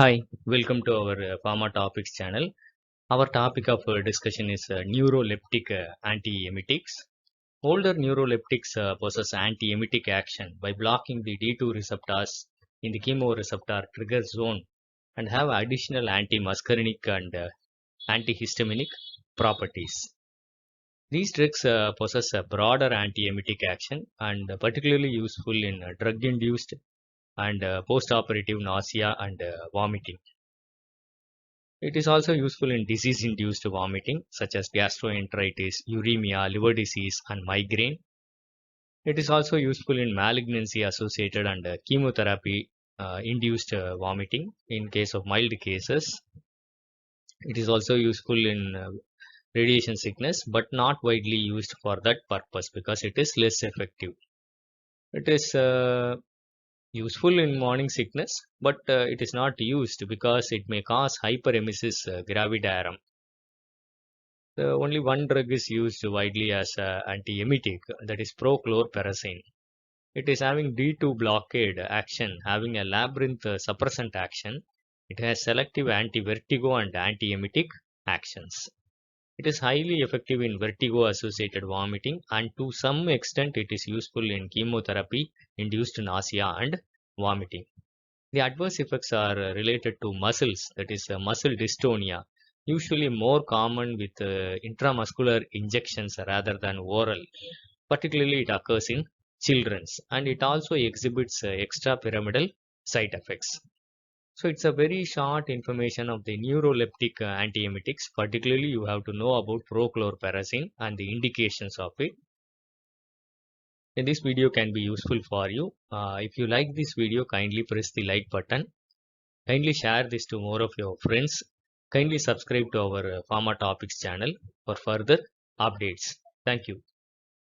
Hi, welcome to our Pharma Topics channel. Our topic of discussion is neuroleptic antiemetics. Older neuroleptics possess antiemetic action by blocking the D2 receptors in the chemoreceptor trigger zone and have additional antimuscarinic and antihistaminic properties. These drugs possess a broader antiemetic action and particularly useful in drug-induced and post-operative nausea and vomiting. It is also useful in disease-induced vomiting, such as gastroenteritis, uremia, liver disease, and migraine. It is also useful in malignancy-associated and chemotherapy-induced vomiting in case of mild cases. It is also useful in radiation sickness, but not widely used for that purpose because it is less effective. It is useful in morning sickness, but it is not used because it may cause hyperemesis gravidarum. Only one drug is used widely as an antiemetic, that is prochlorperazine. It is having D2 blockade action, having a labyrinth suppressant action. It has selective anti-vertigo and antiemetic actions. It is highly effective in vertigo-associated vomiting, and to some extent it is useful in chemotherapy-induced nausea and vomiting. The adverse effects are related to muscles, that is muscle dystonia, usually more common with intramuscular injections rather than oral. Particularly, it occurs in children, and it also exhibits extrapyramidal side effects. So it's a very short information of the neuroleptic antiemetics. Particularly, you have to know about prochlorperazine and the indications of it. And this video can be useful for you. If you like this video, kindly press the like button. Kindly share this to more of your friends. Kindly subscribe to our Pharma Topics channel for further updates. Thank you.